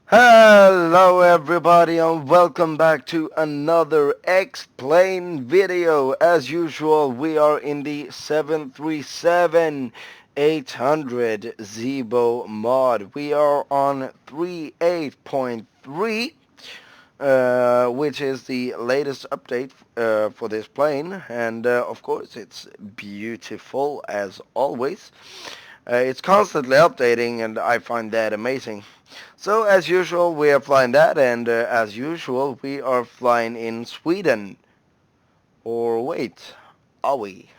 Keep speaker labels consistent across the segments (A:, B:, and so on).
A: Hello everybody and welcome back to another Explain video. As usual, we are in the 737-800 Zibo mod. We are on 3.8.3, which is the latest update for this plane. And of course, it's beautiful as always. It's constantly updating and I find that amazing. So as usual, we are flying that, and as usual, we are flying in Sweden. Or wait, are we?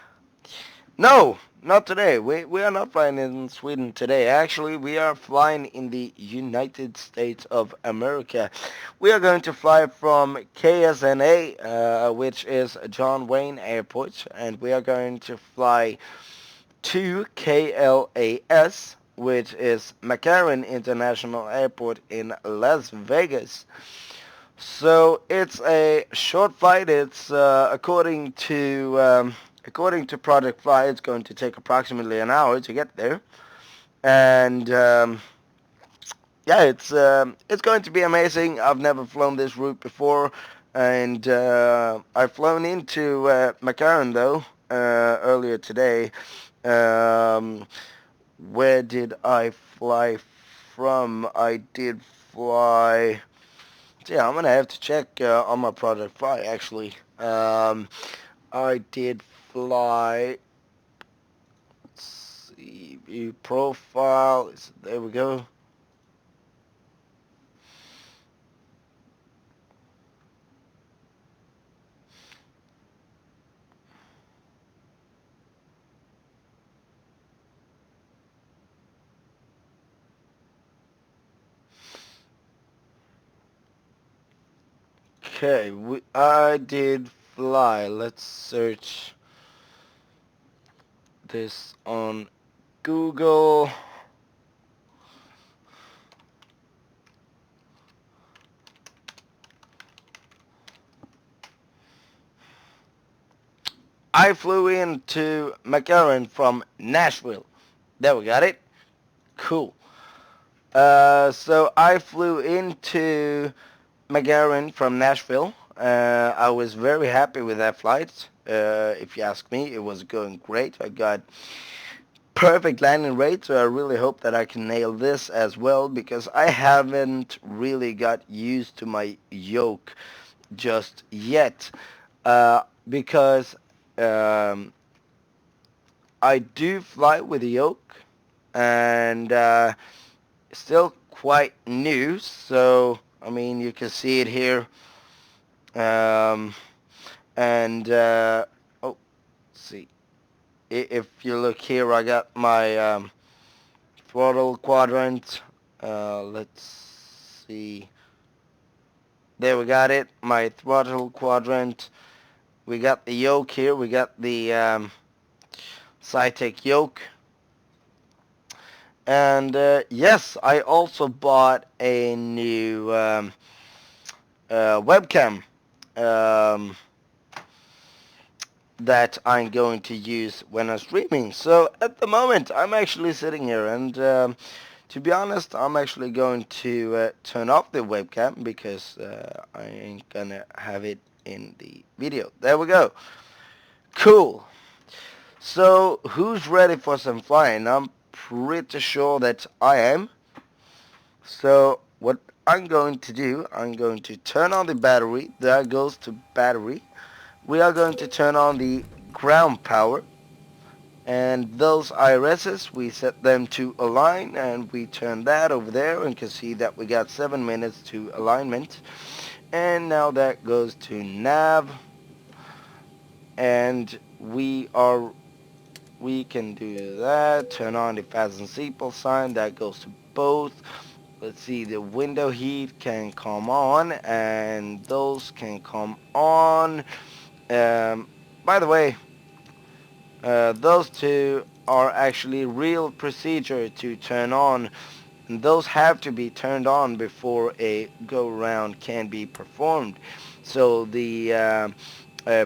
A: No, not today. We are not flying in Sweden today. Actually, we are flying in the United States of America. We are going to fly from KSNA, which is John Wayne Airport, and we are going to fly to KLAS, which is McCarran International Airport in Las Vegas. So it's a short flight. It's according to Project Fly, it's going to take approximately an hour to get there, and yeah, it's going to be amazing. I've never flown this route before, and I've flown into McCarran though earlier today. Um, where did I fly from? I did fly. Yeah, I'm gonna have to check on my Project Fly actually. I did fly. Let's see, view profile. There we go. Okay, I did fly. Let's search this on Google. I flew into McCarran from Nashville. There we got it. Cool. So I flew into McCarran from Nashville. I was very happy with that flight. If you ask me, it was going great. I got perfect landing rate, so I really hope that I can nail this as well because I haven't really got used to my yoke just yet. Because um, I do fly with a yoke and still quite new. So I mean, you can see it here. Um, and oh, let's see. If you look here, I got my throttle quadrant. Let's see. There we got it. My throttle quadrant. We got the yoke here. We got the Cytec yoke. And yes, I also bought a new webcam um, that I'm going to use when I'm streaming. So at the moment, I'm actually sitting here, and to be honest, I'm actually going to turn off the webcam because I ain't gonna have it in the video. There we go. Cool. So who's ready for some flying? I'm pretty sure that I am. So what I'm going to do, I'm going to turn on the battery. There goes to battery. We are going to turn on the ground power. And those IRSs, we set them to align, and we turn that over there and can see that we got 7 minutes to alignment. And now that goes to nav, and we can do that. Turn on the fasten seatbelt sign. That goes to both. Let's see, the window heat can come on, and those can come on. By the way, those two are actually real procedure to turn on, and those have to be turned on before a go-round can be performed. So the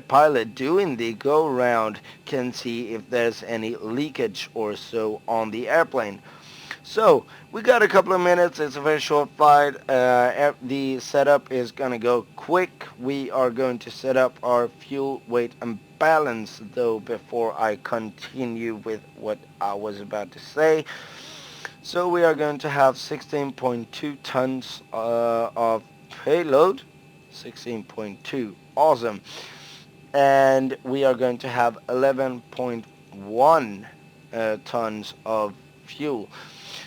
A: pilot doing the go-round can see if there's any leakage or so on the airplane. So we got a couple of minutes. It's a very short flight. The setup is gonna go quick. We are going to set up our fuel, weight, and balance though before I continue with what I was about to say. So we are going to have 16.2 tons of payload. 16.2, awesome. And we are going to have 11.1 tons of fuel.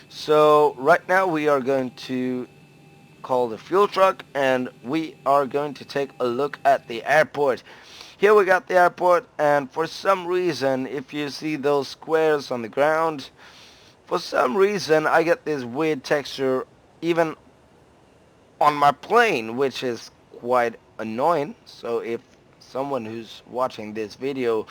A: So right now we are going to call the fuel truck and we are going to take a look at the airport. Here we got the airport, and for some reason, if you see those squares on the ground, for some reason I get this weird texture even on my plane, which is quite annoying. So if someone who's watching this video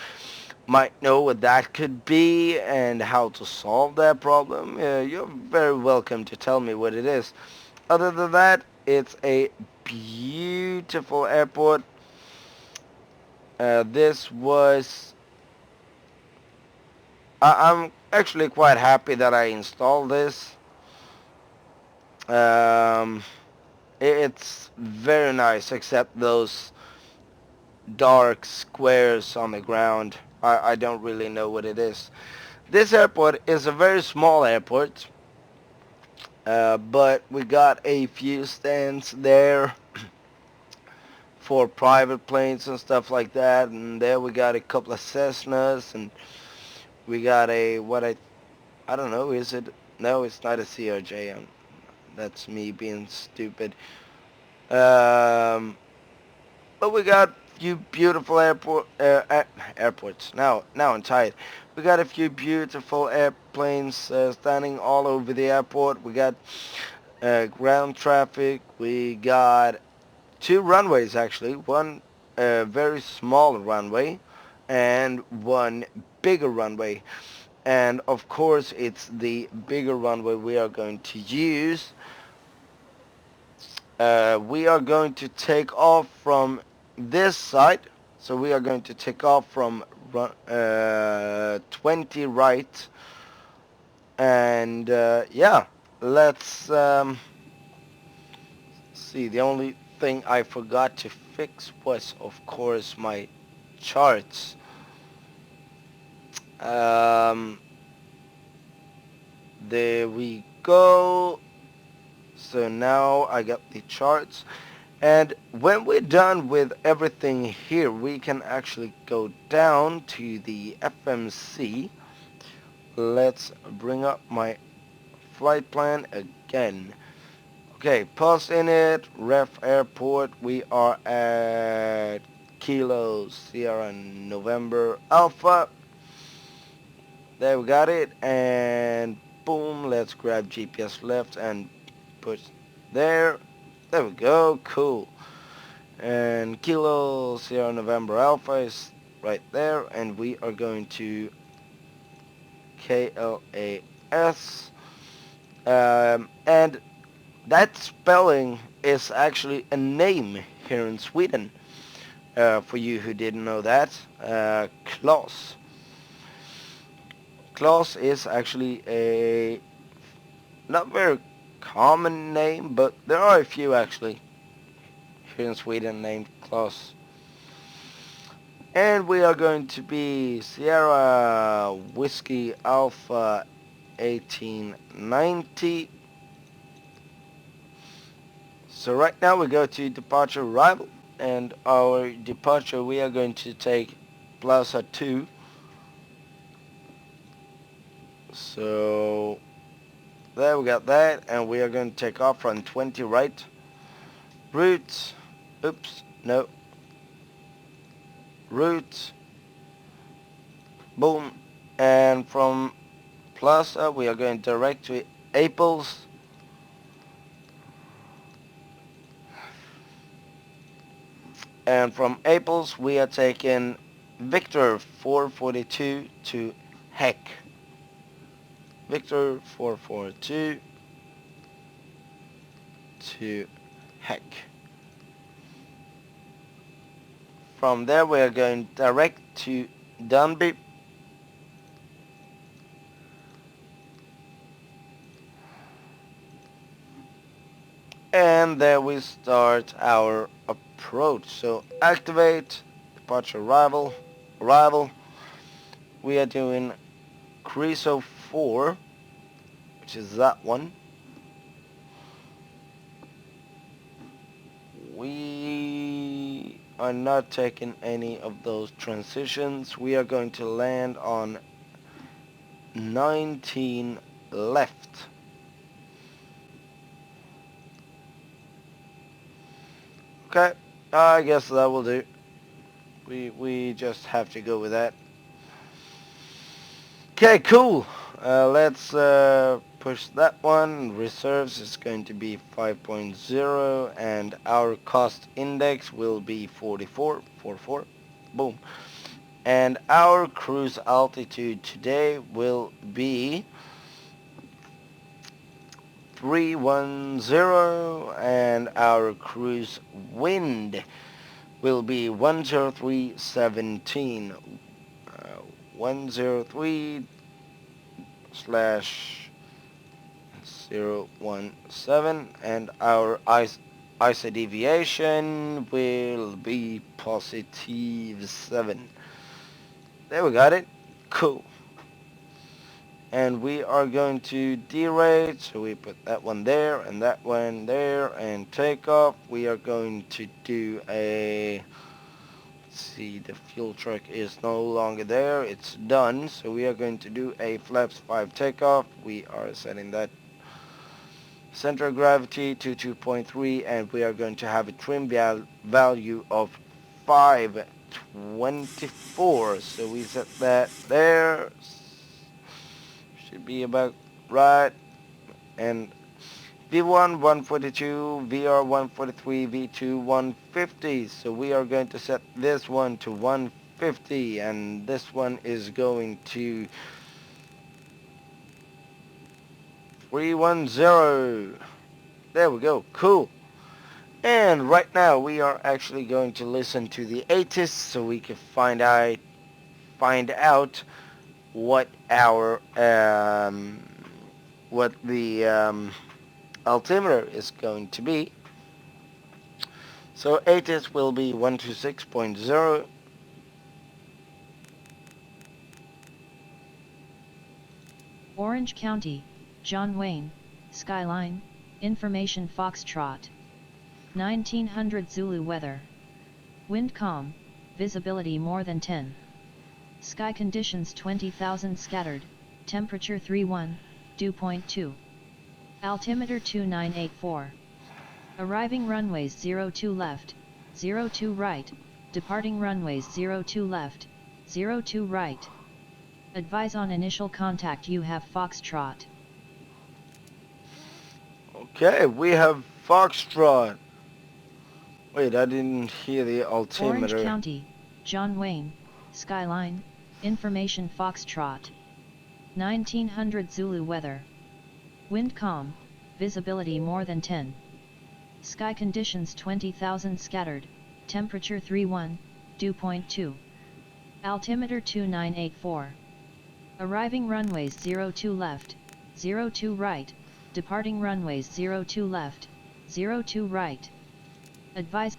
A: might know what that could be and how to solve that problem, you're very welcome to tell me what it is. Other than that, it's a beautiful airport. This was... I'm actually quite happy that I installed this. Um, it's very nice, except those dark squares on the ground. I don't really know what it is. This airport is a very small airport, but we got a few stands there for private planes and stuff like that, and there we got a couple of Cessnas, and we got a, I don't know, is it? No, it's not a CRJ. That's me being stupid. But we got a few beautiful airports. Now I'm tired. We got a few beautiful airplanes standing all over the airport. We got ground traffic. We got two runways actually. One very small runway and one bigger runway. And of course it's the bigger runway we are going to use. We are going to take off from this side. So we are going to take off from 20 right. And yeah, let's see. The only thing I forgot to fix was, of course, my charts. Um, there we go. So now I got the charts. And when we're done with everything here, we can actually go down to the FMC. Let's bring up my flight plan again. Okay, pulse in it, ref airport. We are at Kilo Sierra November Alpha. There we got it. And boom, let's grab GPS left and put there. There we go, cool. And Kilo Sierra November Alpha is right there, and we are going to KLAS. And that spelling is actually a name here in Sweden. For you who didn't know that, KLAS. KLAS is actually a not very common name, but there are a few actually here in Sweden named KLAS. And we are going to be Sierra Whiskey Alpha 1890. So right now we go to departure arrival, and our departure we are going to take Plaza 2. So there we got that, and we are going to take off from 20 right. Route, oops, no. Route, boom, and from Plaza we are going direct to Aples. And from Aples we are taking Victor 442 to Heck. Victor 442 to Heck. From there we are going direct to Dunby. And there we start our approach. So activate, departure arrival. We are doing Creso 4, which is that one. We are not taking any of those transitions. We are going to land on 19 left. Okay, I guess that will do. We just have to go with that. Okay, cool. Let's push that one. Reserves is going to be 5.0 and our cost index will be 44. Boom. And our cruise altitude today will be 310 and our cruise wind will be 10317. 103 slash 017 and our ISA deviation will be positive 7. There we got it. Cool. And we are going to derate, so we put that one there and that one there, and takeoff. We are going to do a, let's see, the fuel truck is no longer there, it's done. So we are going to do a flaps 5 takeoff. We are setting that center of gravity to 2.3 and we are going to have a trim value of 524. So we set that there. Should be about right. And V1 142, VR 143, V2 150. So we are going to set this one to 150 and this one is going to 310. There we go. Cool. And right now we are actually going to listen to the ATIS so we can find out what our what the altimeter is going to be. So ATIS will be 126.0.
B: Orange County, John Wayne, Skyline, Information Foxtrot. 1900 Zulu weather. Wind calm, visibility more than 10. Sky conditions 20,000 scattered, temperature 31, dew point 2. Altimeter 2984. Arriving runways 02 left, 02 right, departing runways 02 left, 02 right. Advise on initial contact you have Foxtrot.
A: Okay, we have Foxtrot. Wait, I didn't hear the altimeter.
B: Orange County, John Wayne, Skyline, Information Foxtrot. 1900 Zulu weather. Wind calm, visibility more than 10. Sky conditions 20,000 scattered, temperature 31, dew point 2. Altimeter 2984. Arriving runways 02 left, 02 right, departing runways 02 left, 02 right. Advise.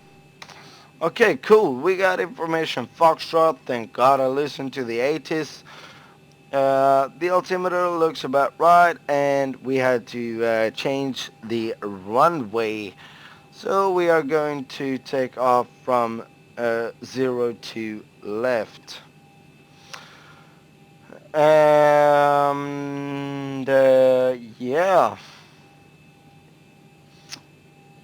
A: Okay, cool. We got information. Foxtrot. Thank God I listened to the ATIS. The altimeter looks about right, and we had to change the runway. So we are going to take off from 02 left. And yeah.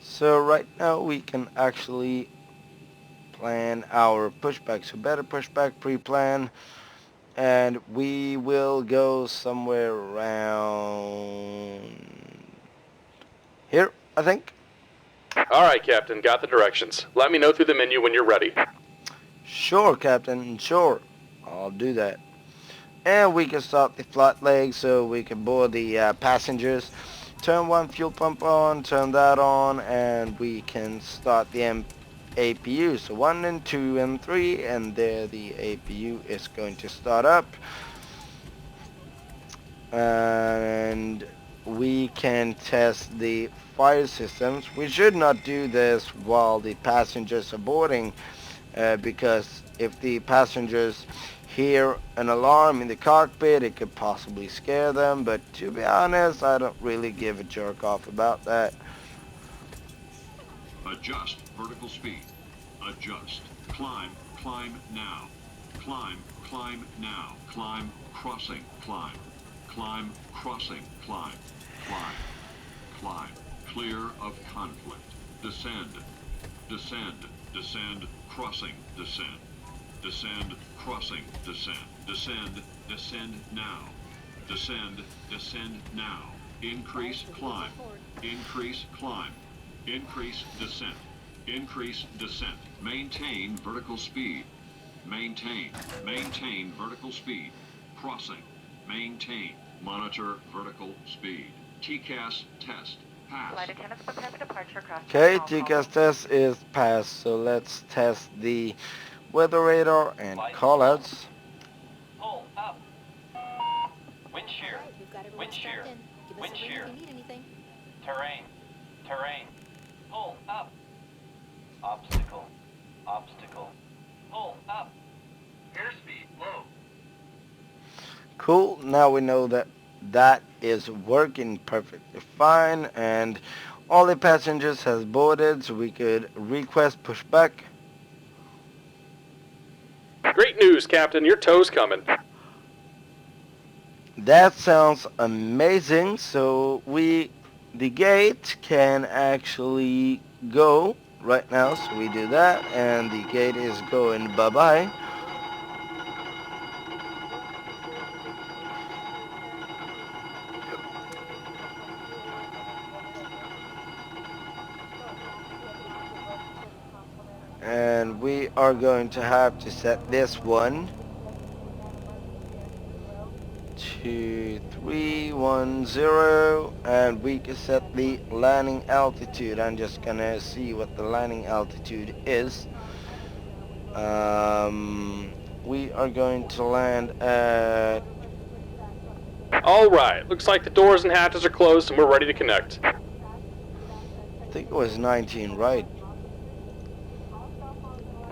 A: So right now we can actually plan our pushback. So better pushback pre-plan. And we will go somewhere around here, I think.
C: Alright, Captain, got the directions. Let me know through the menu when you're ready.
A: Sure, Captain, sure. I'll do that. And we can start the flight leg so we can board the passengers. Turn one fuel pump on, turn that on, and we can start the APU. So 1 and 2 and 3, and there the APU is going to start up. And we can test the fire systems. We should not do this while the passengers are boarding, because if the passengers hear an alarm in the cockpit, it could possibly scare them. But to be honest, I don't really give a jerk off about that.
D: Adjust vertical speed. Adjust. Climb, climb now. Climb, climb now. Climb, crossing, climb. Climb, crossing, climb. Climb, climb. Clear of conflict. Descend, descend, descend, crossing, descend. Descend, crossing, descend. Descend, descend now. Descend, descend now. Increase climb. Increase climb. Increase descent. Increase descent. Maintain vertical speed. Maintain. Maintain vertical speed. Crossing. Maintain. Monitor vertical speed. TCAS test. Pass.
E: Flight attendants prepare for departure across
A: Okay,
E: Hong Kong.
A: TCAS test is passed, so let's test the weather radar and callouts.
F: Pull up. Wind shear.
G: We've got everyone
F: Wind shear.
G: strapped in. Give us
F: Wind
G: a ring
F: shear.
G: if you need anything.
F: Terrain. Terrain. Pull up. Obstacle. Obstacle. Pull up. Airspeed low.
A: Cool, now we know that that is working perfectly fine, and all the passengers has boarded, so we could request pushback.
C: Great news, Captain. Your tow's coming.
A: That sounds amazing. So the gate can actually go right now, so we do that, and the gate is going bye-bye. And we are going to have to set this one to 310, and we can set the landing altitude. I'm just gonna see what the landing altitude is. We are going to land at,
C: All right. Looks like the doors and hatches are closed and we're ready to connect.
A: I think it was 19, right?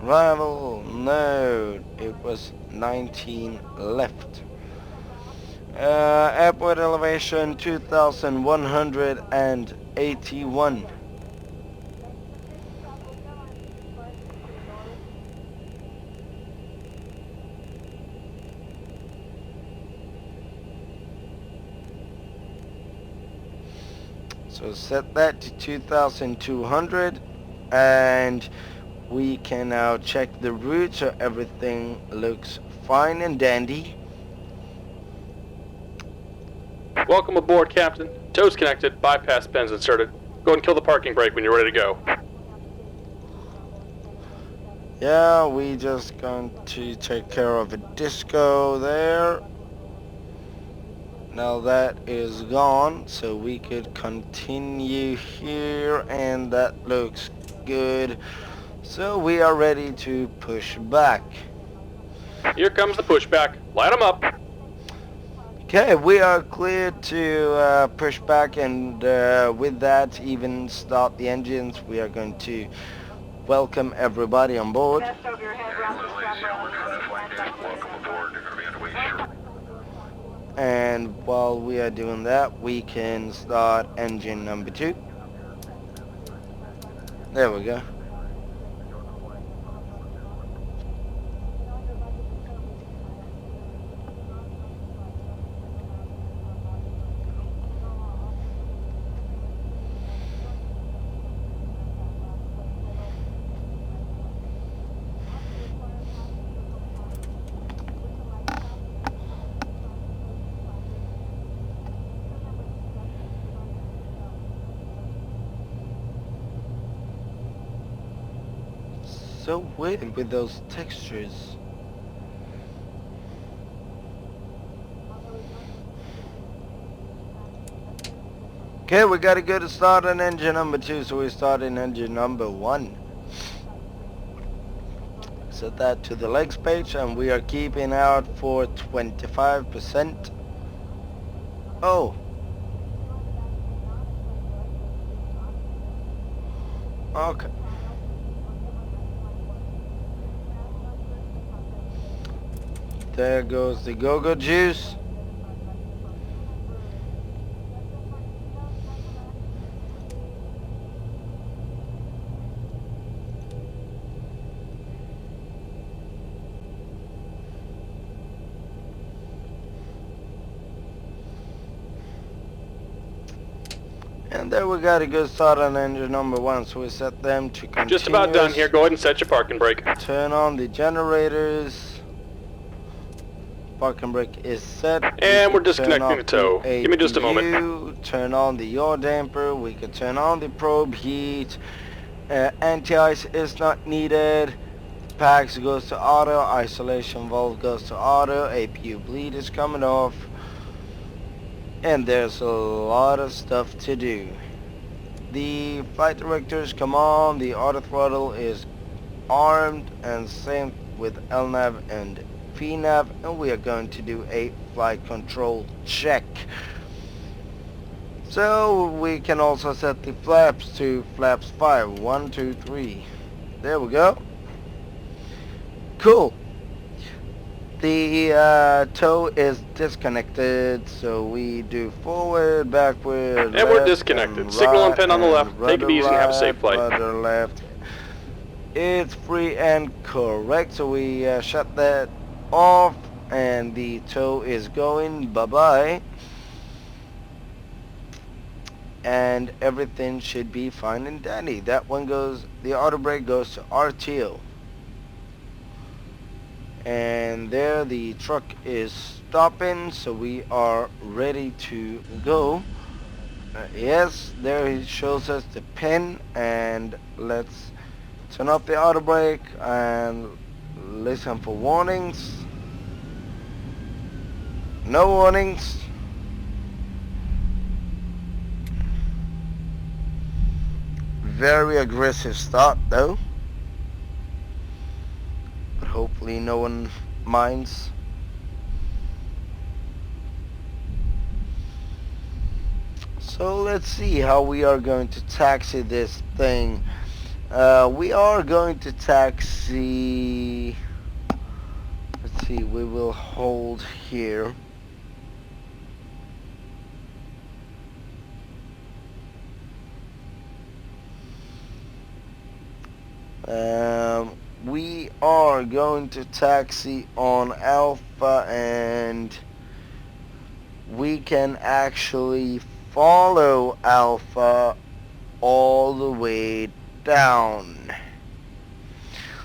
A: Arrival, no, it was 19 left. Airport elevation 2,181. So set that to 2,200, and we can now check the route, so everything looks fine and dandy.
C: Welcome aboard, Captain. Tow's connected. Bypass pins inserted. Go and kill the parking brake when you're ready to go.
A: Yeah, we just going to take care of a disco there. Now that is gone, so we could continue here, and that looks good. So we are ready to push back.
C: Here comes the pushback. Light 'em up.
A: Okay, we are clear to push back, and with that, even start the engines. We are going to welcome everybody on board.
E: Chest over your head, wrap the strap around your waist, land back to basic.
A: And while we are doing that, we can start engine number 2. There we go. So weird with those textures. Okay, we gotta go to start on engine number 2, so we start in engine number 1. Set that to the legs page, and we are keeping out for 25%. Oh, Okay. There goes the go-go juice. And there we got a good start on engine number 1, so we set them to continuous.
C: Just about done here. Go ahead and set your parking brake.
A: Turn on the generators. Parking brake is set.
C: And we're
A: We can turn
C: disconnecting
A: off
C: the tow. Give me just a moment.
A: APU, turn on the yaw damper. We can turn on the probe heat. Anti-ice is not needed. Packs goes to auto. Isolation valve goes to auto. APU bleed is coming off. And there's a lot of stuff to do. The flight directors come on. The auto throttle is armed, and same with LNAV and VNAV, and we are going to do a flight control check. So we can also set the flaps to flaps 5. 1, 2, 3. There we go. Cool. The tow is disconnected, so we do forward, backward,
C: And
A: left,
C: we're disconnected.
A: and
C: Signal and
A: right,
C: pin on the
A: and
C: left. Take it
A: rudder
C: easy and have a safe
A: right,
C: flight.
A: rudder left. It's free and correct, so we shut that off, and the tow is going. Bye-bye. And everything should be fine and dandy. That one goes, the auto brake goes to RTO. And there the truck is stopping, so we are ready to go. Yes, there it shows us the pin, and let's turn off the auto brake and listen for warnings. No warnings. Very aggressive start though. But hopefully no one minds. So let's see how we are going to taxi this thing. We are going to taxi, let's see, we will hold here. We are going to taxi on Alpha, and we can actually follow Alpha all the way down.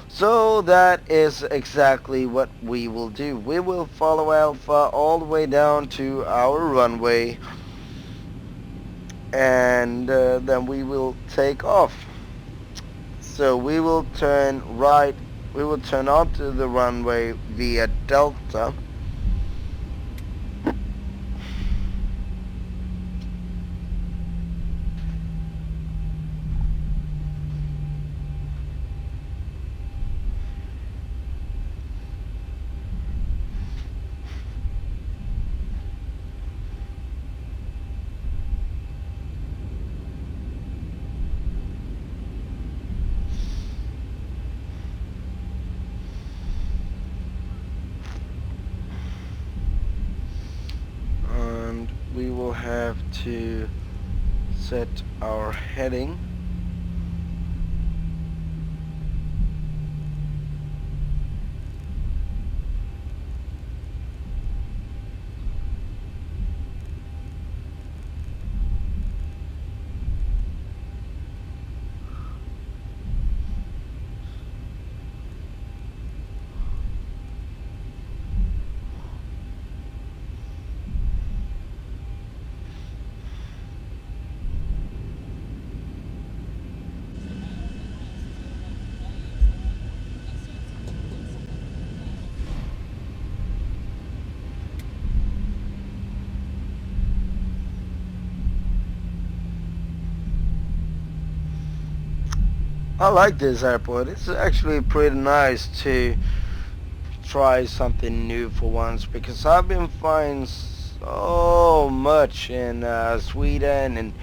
A: So that is exactly what we will do. We will follow Alpha all the way down to our runway, and then we will take off. So we will turn right, we will turn onto the runway via Delta. And we will have to set our heading. I like this airport. It's actually pretty nice to try something new for once, because I've been flying so much in Sweden and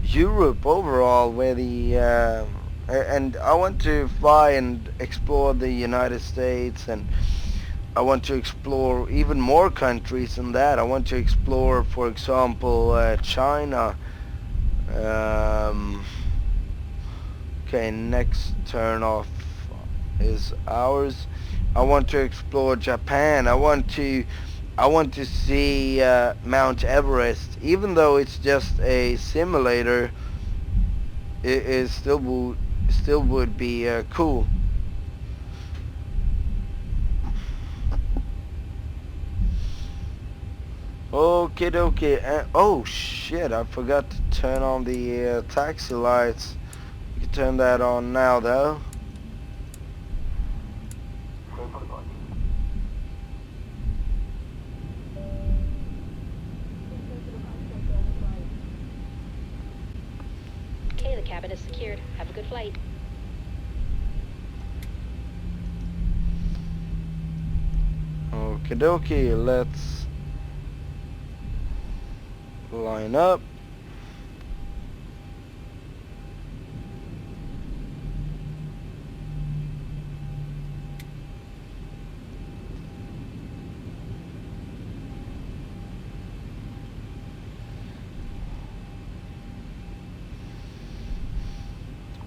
A: Europe overall, where the and I want to fly and explore the United States, and I want to explore even more countries than that. I want to explore, for example, China. Um, okay, next turn off is ours. I want to explore Japan. I want to see Mount Everest. Even though it's just a simulator, it still would be cool. Okay, dokie. Oh shit! I forgot to turn on the taxi lights. You can turn that on now, though.
G: Okay, the cabin is secured. Have a good flight.
A: Okay, dokie. Let's line up.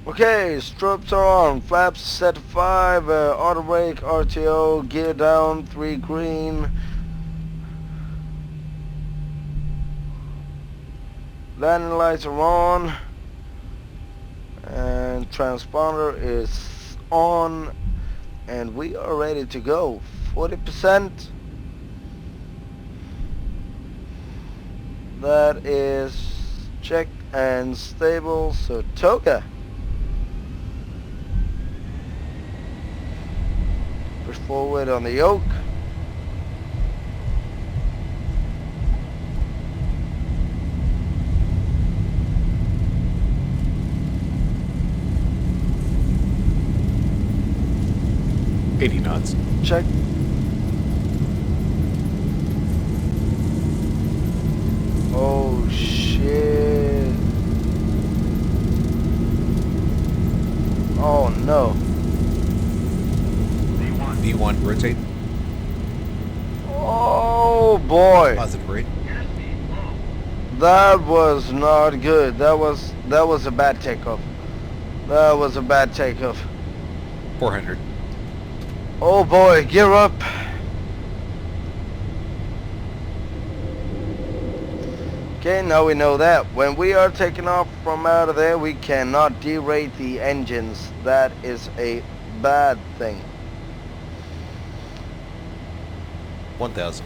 A: Okay, strobes are on, flaps set to 5, auto brake, RTO, gear down, 3 green. Landing lights are on, and transponder is on, and we are ready to go. 40%. That is checked and stable, so toga. Push forward on the yoke.
H: Eighty knots.
A: Check. Oh shit. Oh no.
H: V1 rotate.
A: Oh boy.
H: Positive rate.
A: That was not good. That was a bad takeoff. That was a bad takeoff.
H: 400.
A: Oh boy, gear up. Okay, now we know that. When we are taking off from out of there, we cannot derate the engines. That is a bad thing.
H: 1000.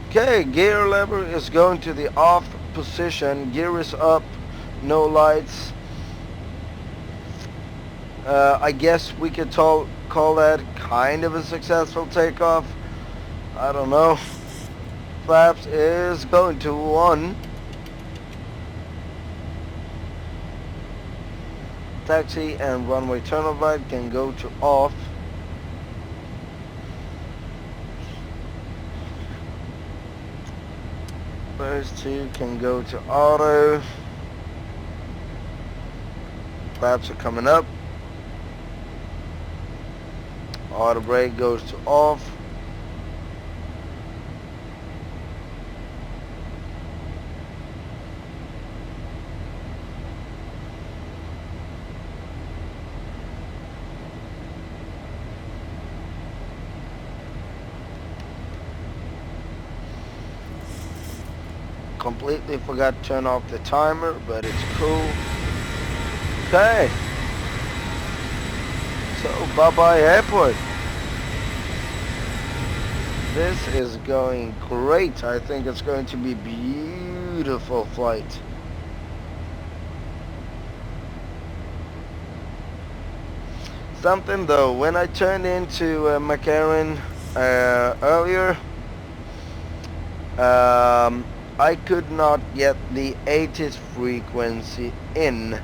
A: Okay, gear lever is going to the off position. Gear is up, no lights. I guess we could call that kind of a successful takeoff. I don't know. Flaps is going to 1. Taxi and runway turn light can go to off. Those 2 can go to auto. Flaps are coming up. Auto brake goes to off. Completely forgot to turn off the timer, but it's cool. Okay. So, bye-bye airport. This is going great. I think it's going to be beautiful flight. Something though, when I turned into McCarran earlier, I could not get the 80s frequency in.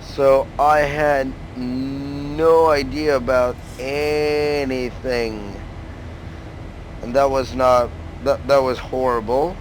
A: So I had no idea about anything. And that was not, that was horrible.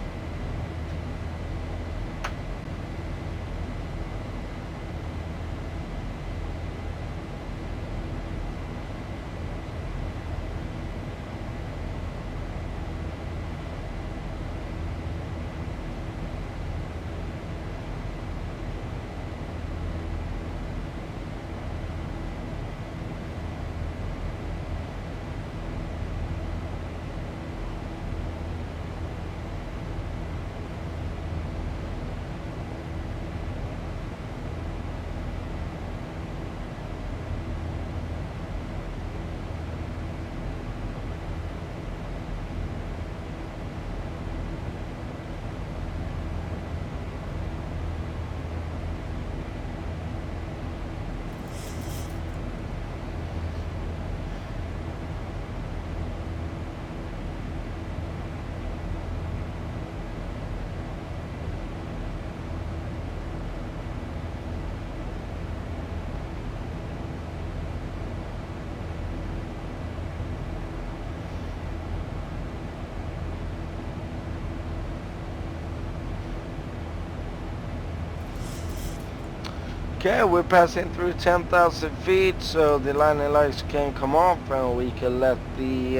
A: Okay, we're passing through 10,000 feet, so the landing lights can come off and we can let the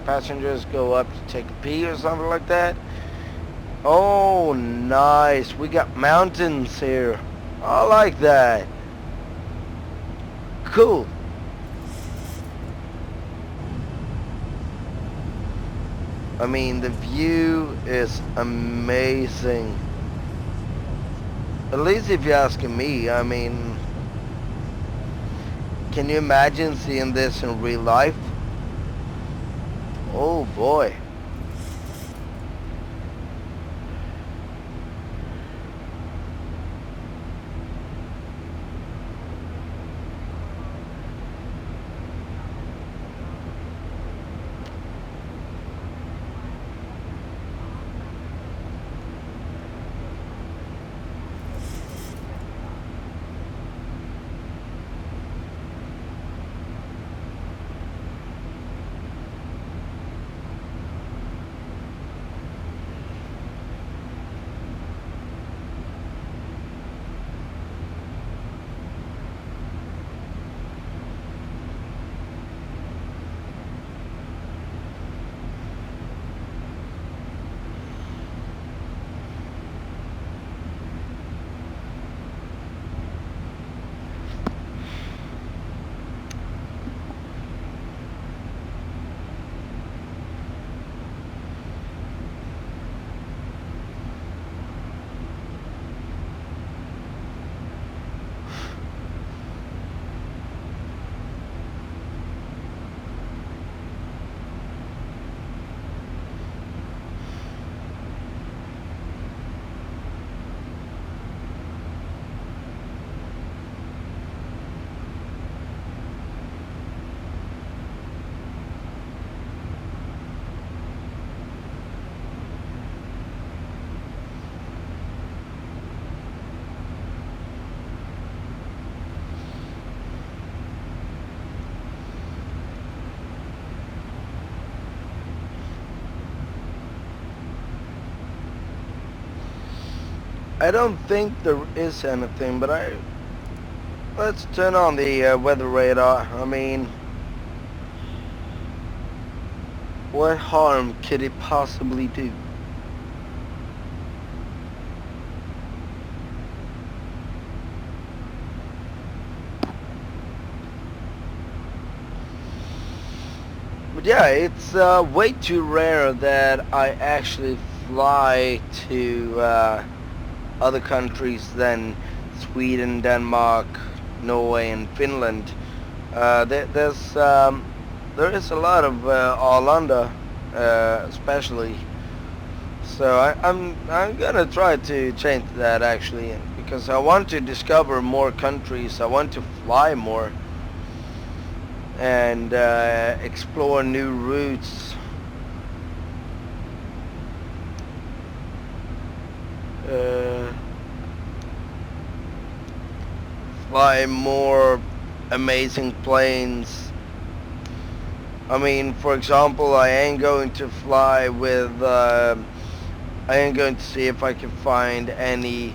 A: passengers go up to take a pee or something like that. Oh, nice. We got mountains here. I like that. Cool. I mean, the view is amazing. At least if you're asking me. I mean, can you imagine seeing this in real life? Oh boy. I don't think there is anything, but let's turn on the weather radar. I mean, what harm could it possibly do? But yeah, it's way too rare that I actually fly to other countries than Sweden, Denmark, Norway, and Finland. There is a lot of Arlanda, especially. So I'm gonna try to change that actually, because I want to discover more countries. I want to fly more and explore new routes. fly more amazing planes. I mean, for example, I ain't going to fly with, I ain't going to see if I can find any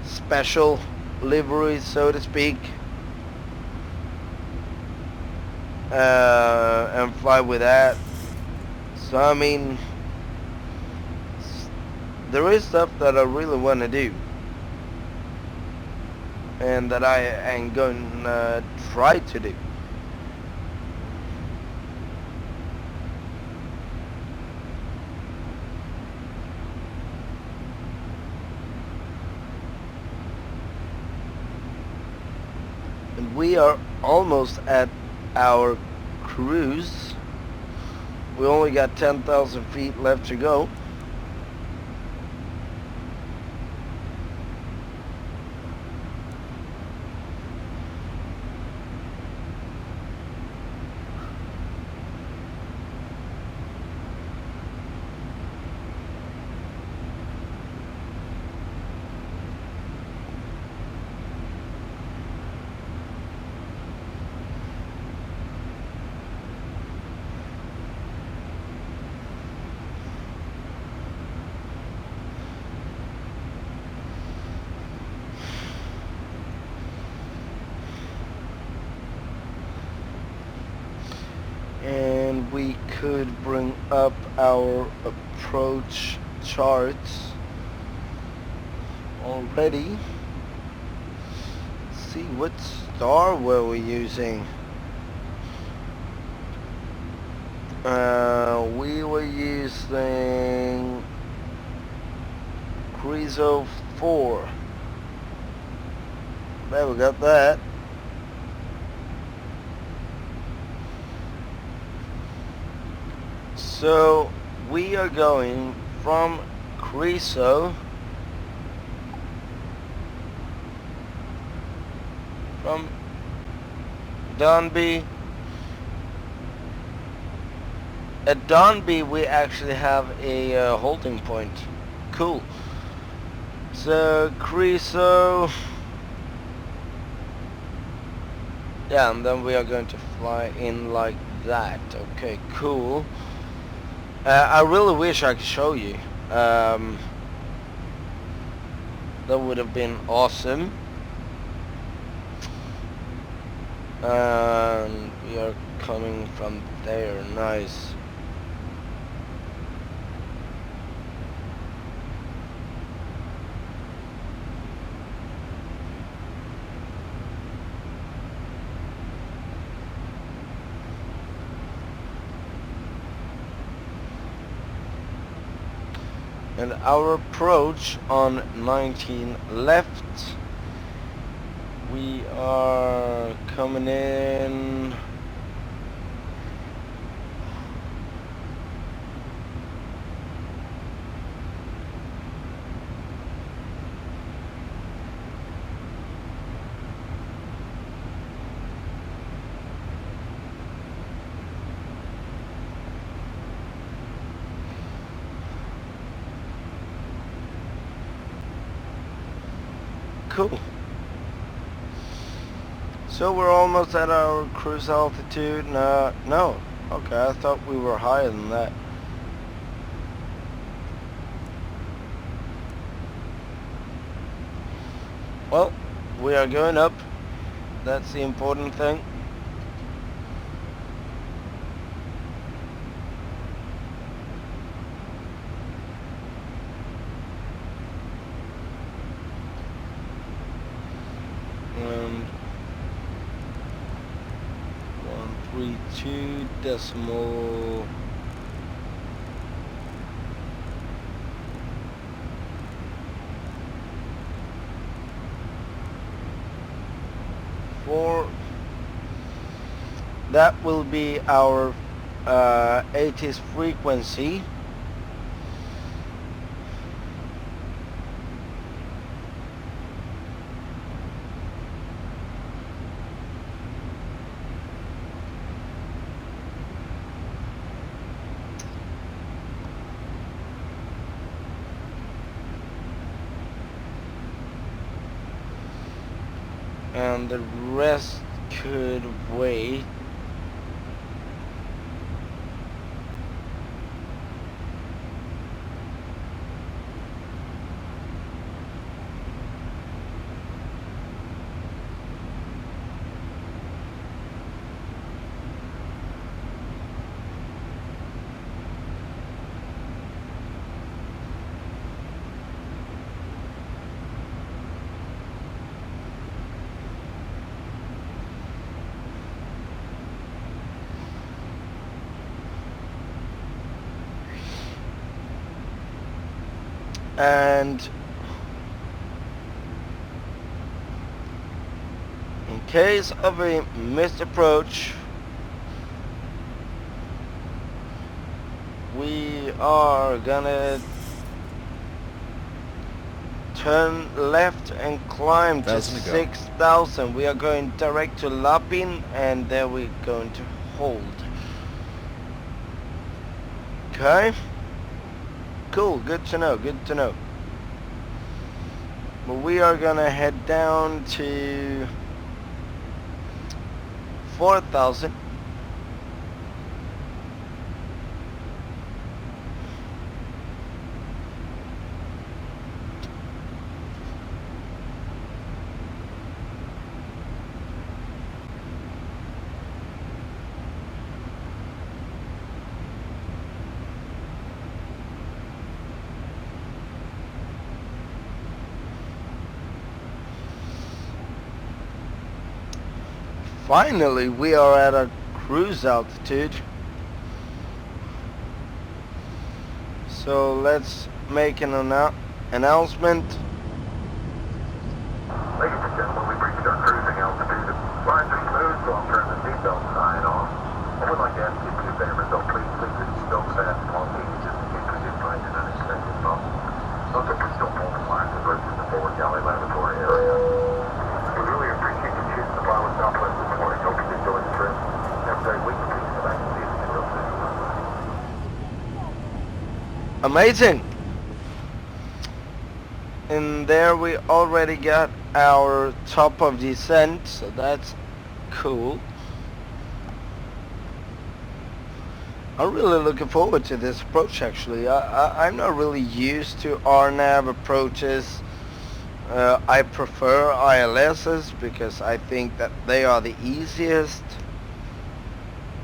A: special liveries, so to speak, and fly with that. So, I mean, there is stuff that I really want to do, and that I am going to try to do. And we are almost at our cruise. We only got 10,000 feet left to go. And we could bring up our approach charts already. See, what star were we using? We were using Criso 4. There, we got that. So we are going from Criso, from Donby. At Donby we actually have a holding point. Cool. So Criso, yeah, and then we are going to fly in like that. Okay, cool. I really wish I could show you. That would have been awesome. And we are coming from there. Nice. And our approach on 19 left, we are coming in cool. So we're almost at our cruise altitude. No. Okay, I thought we were higher than that. Well, we are going up. That's the important thing. And 132 decimal 4. That will be our 80s frequency. and the rest could wait. And in case of a missed approach, we are gonna turn left and climb to
H: 1,000 to go.
A: 6,000. We are going direct to Lapin, and there we're going to hold. Okay. Cool, good to know, good to know. But we are gonna head down to 4,000. Finally, we are at a cruise altitude. So let's make an announcement.
E: Ladies and gentlemen, we've reached our cruising altitude. Lines are smooth, so I'll turn the seatbelt sign off. I would like to ask you to do a favor, so please keep your seatbelt fastened while seated, just in case we do find an unexpected bump. Note that we're still holding lines of road to the forward galley lavatory area. We really appreciate you choosing to fly with Southwest this morning. Hope you enjoy the trip. Have a great week. Please come back and see us again real soon.
A: Amazing. And there we already got our top of descent, so that's cool. I'm really looking forward to this approach actually. I'm not really used to RNAV approaches. I prefer ILSs because I think that they are the easiest.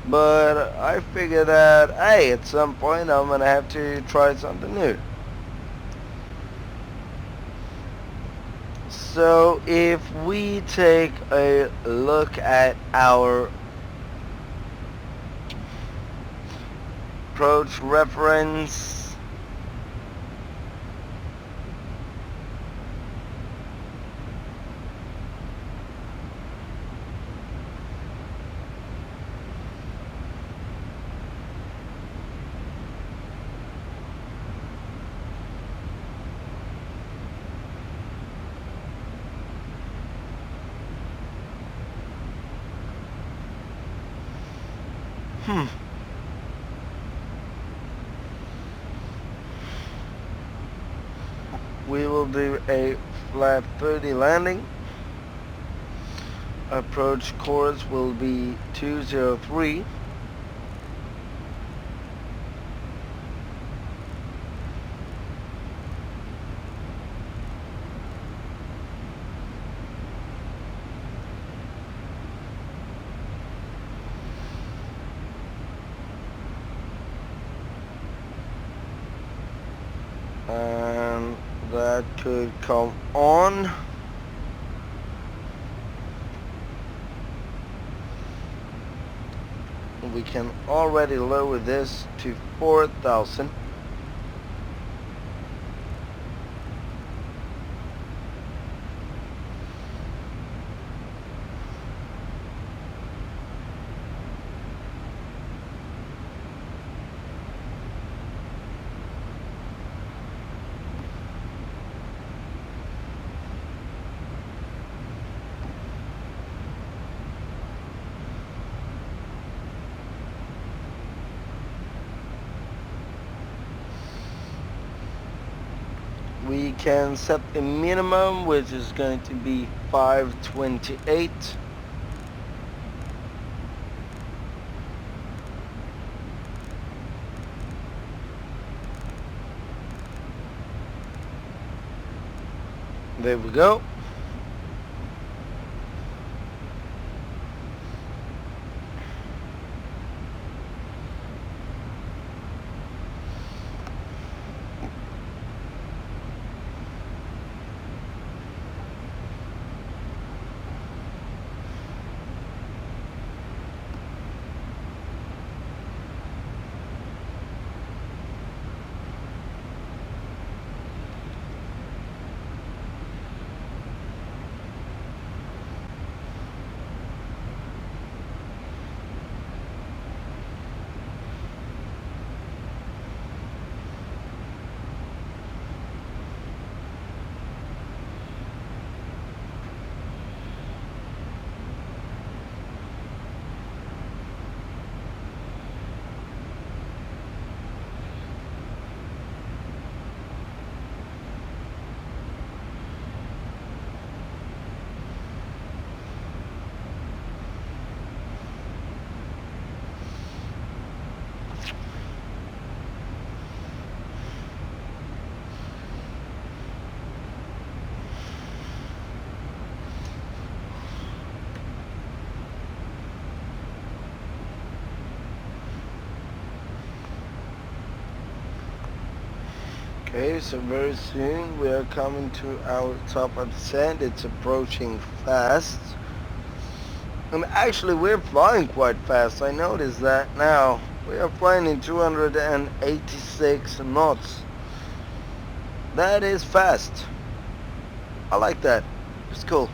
A: But I figure that, hey, at some point I'm gonna have to try something new. So if we take a look at our approach reference, we will do a flat 30 landing. Approach course will be 203. And that could come on. We can already lower this to 4,000. We can set the minimum, which is going to be 528. There we go. Okay, so very soon we are coming to our top of descent. It's approaching fast. And actually we're flying quite fast. I noticed that now. We are flying in 286 knots. That is fast. I like that. It's cool.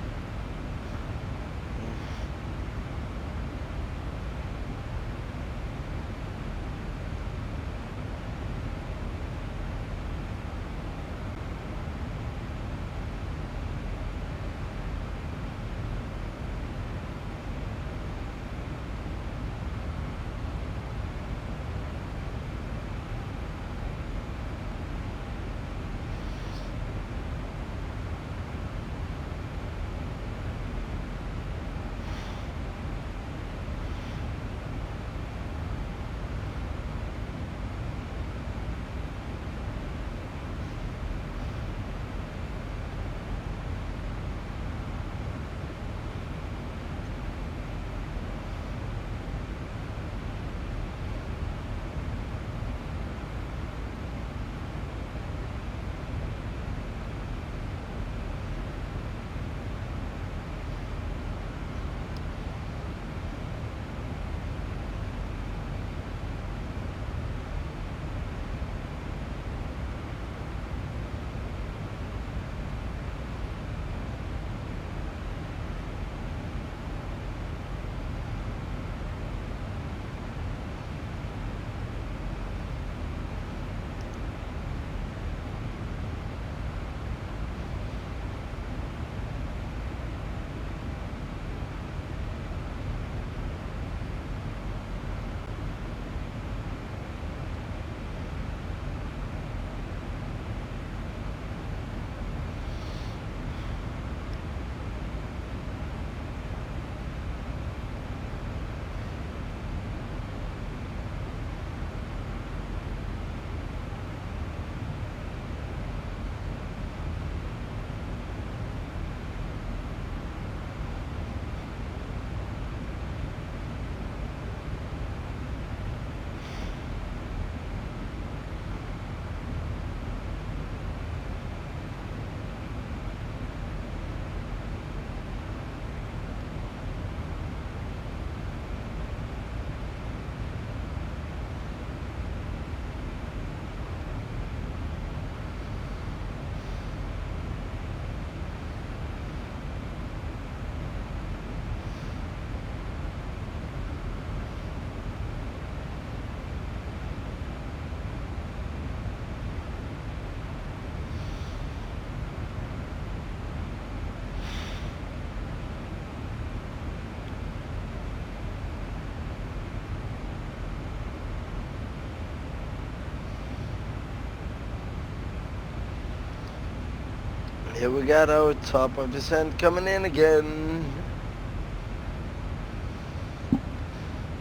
A: Here we got our top of descent coming in again.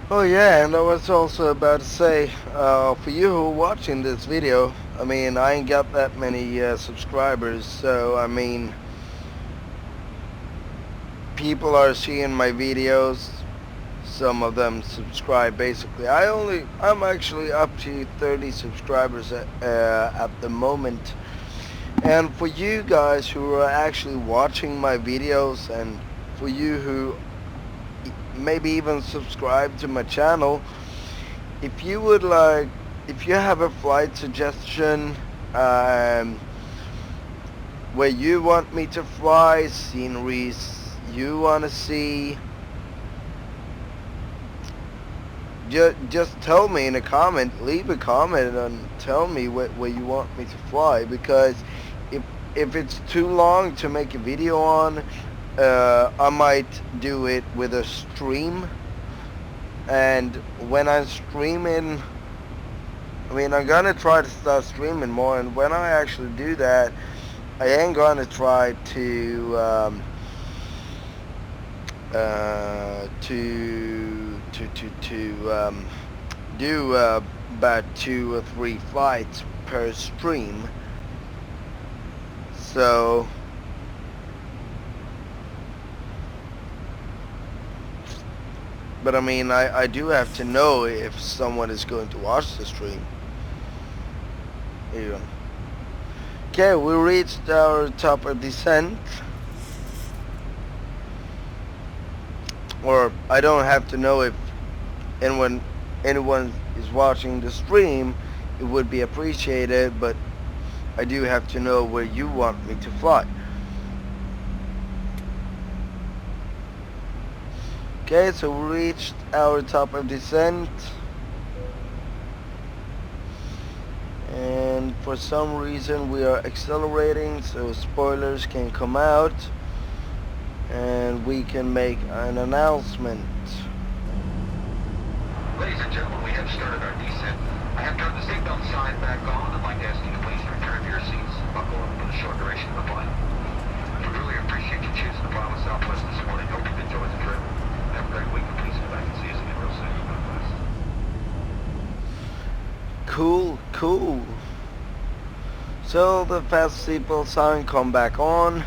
A: Oh yeah, and I was also about to say, for you who are watching this video, I mean, I ain't got that many subscribers, so I mean, people are seeing my videos, some of them subscribe basically. I'm actually up to 30 subscribers at the moment. And for you guys who are actually watching my videos, and for you who maybe even subscribe to my channel, if you would like, if you have a flight suggestion where you want me to fly, sceneries you want to see, just tell me in a comment, leave a comment and tell me where you want me to fly, because if it's too long to make a video on, I might do it with a stream. And when I'm streaming, I mean, I'm gonna try to start streaming more, and when I actually do that, I am gonna try to do about 2 or 3 flights per stream. So but I mean, I do have to know if someone is going to watch the stream. Here you go. Okay, we reached our top of descent. Or I don't have to know if anyone is watching the stream. It would be appreciated, but I do have to know where you want me to fly. Okay, so we reached our top of descent. And for some reason we are accelerating, so spoilers can come out and we can make an announcement.
E: Ladies and gentlemen, we have started our descent. I have turned the seatbelt sign back on. I'd like to ask you to please return to your seats. Buckle up for the short duration of the flight. We really appreciate you choosing to fly with Southwest this morning. Hope you've enjoyed the trip. Have a great week, and please come back and see us again real soon. God bless.
A: Cool. So the fast seatbelt sign come back on.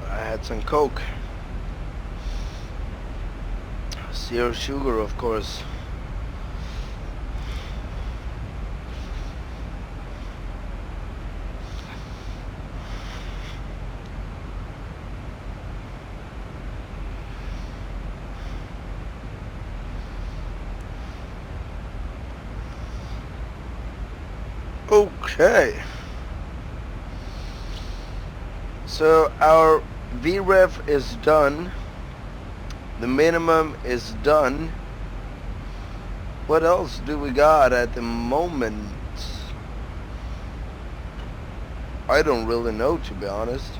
A: I had some Coke. Zero sugar, of course. Okay. So our VREF is done. The minimum is done. What else do we got at the moment? I don't really know, to be honest.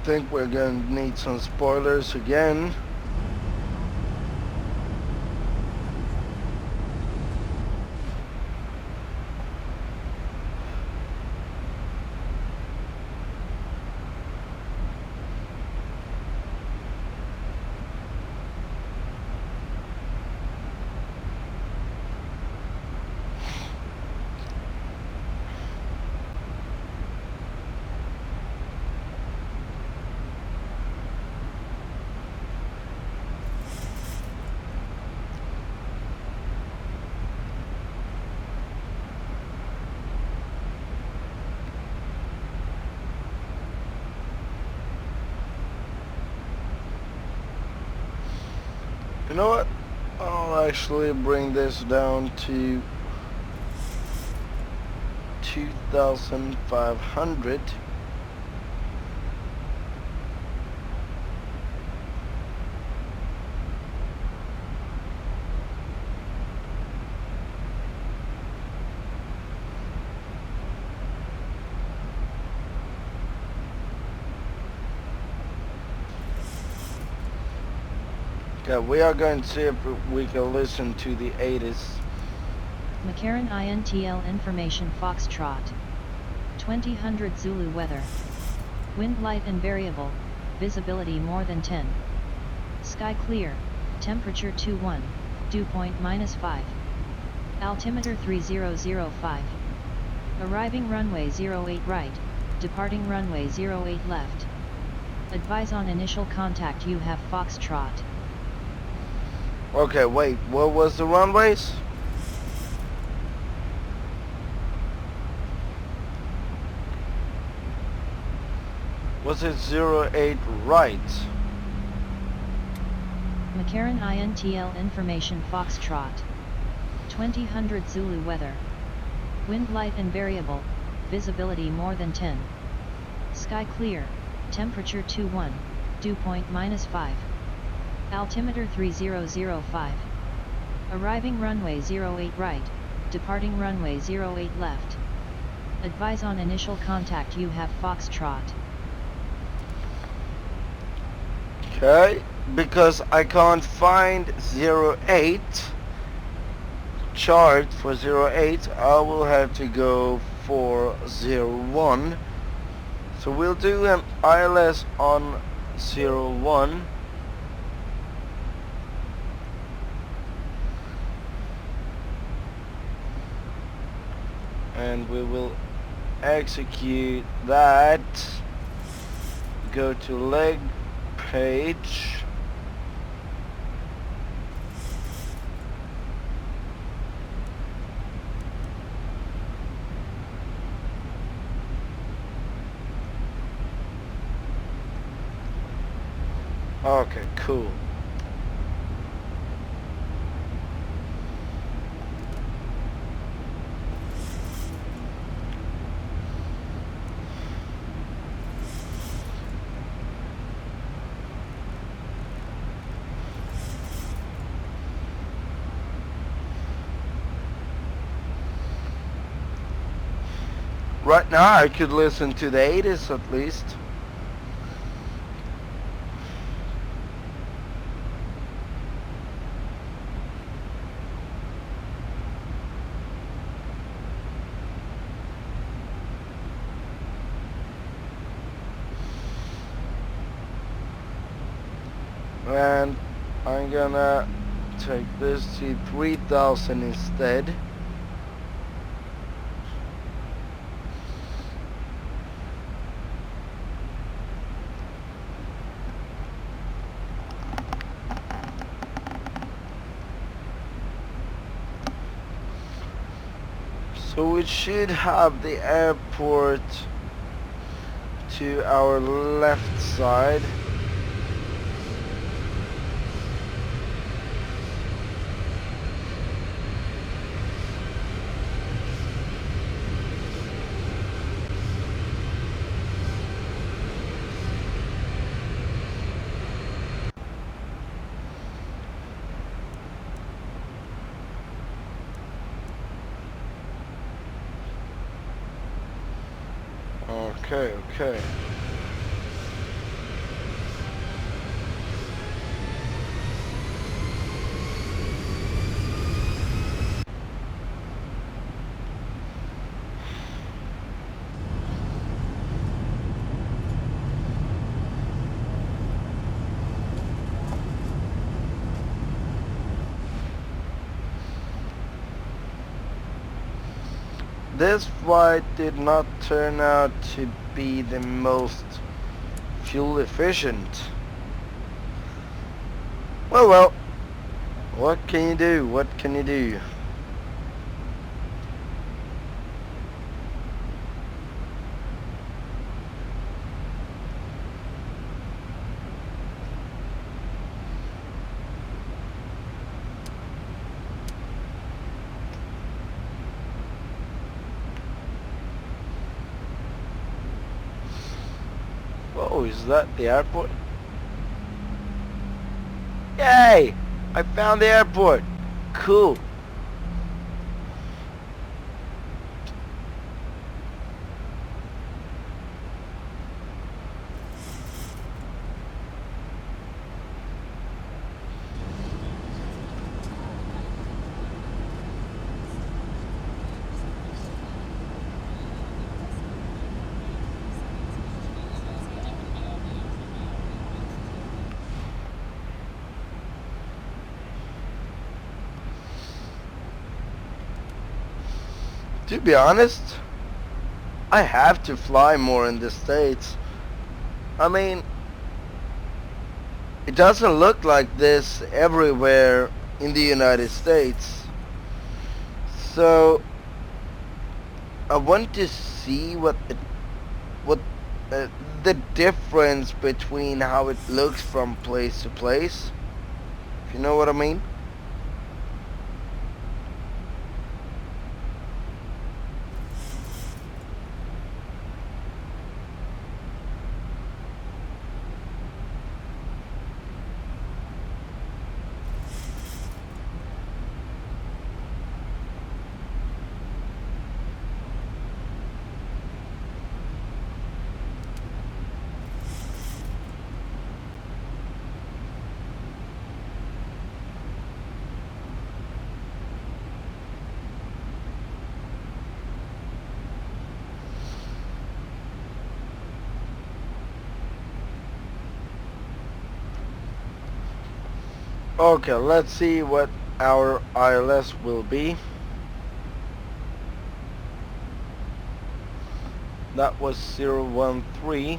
A: think we're going to need some spoilers again. You know what? I'll actually bring this down to 2,500. Okay, we are going to see if we can listen to the 80s.
B: McCarran INTL information Foxtrot. 2000 Zulu weather. Wind light and variable, visibility more than 10. Sky clear, temperature 21, dew point -5. Altimeter 3005. Arriving runway 08 right, departing runway 08 left. Advise on initial contact you have Foxtrot.
A: Okay, wait, what was the runways? Was it 08 right?
B: McCarran INTL information Foxtrot. 2000 Zulu weather. Wind light and variable, visibility more than 10. Sky clear, temperature 21, dew point -5. Altimeter 3005. Arriving runway 08 right, departing runway 08 left. Advise on initial contact you have Foxtrot.
A: Okay, because I can't find 08 chart for 08, I will have to go for 01. So we'll do an ILS on 01. And we will execute that. Go to leg page. Okay, cool. Right now I could listen to the 80s at least. And I'm gonna take this to 3,000 instead. So we should have the airport to our left side. Okay. this flight did not turn out to be the most fuel efficient. Well, what can you do? What can you do? Oh, is that the airport? Yay! I found the airport. Cool. To be honest, I have to fly more in the States. I mean, it doesn't look like this everywhere in the United States. So I want to see what the difference between how it looks from place to place. If you know what I mean. Okay, let's see what our ILS will be. That was 013.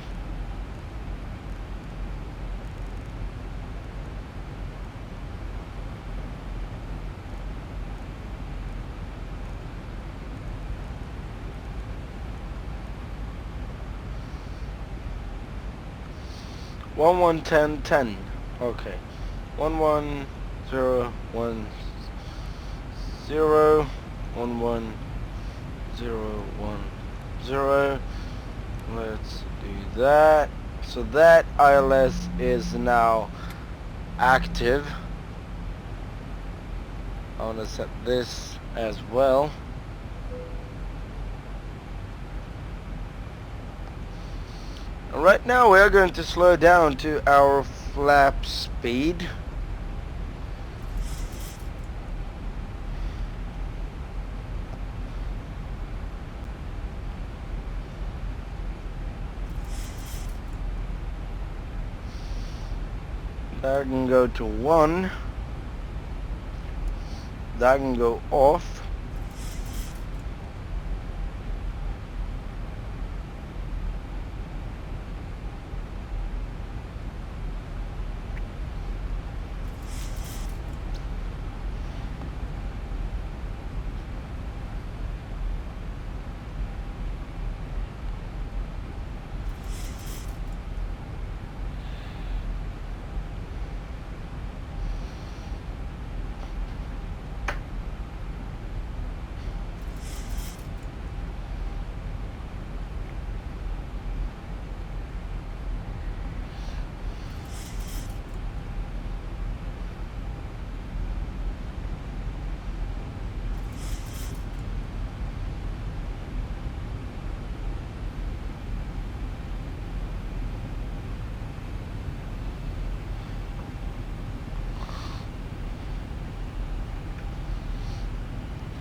A: One 10. Okay. 11010 11010. Let's do that. So that ILS is now active. I want to set this as well. And right now we are going to slow down to our flap speed. That can go to 1. That can go off.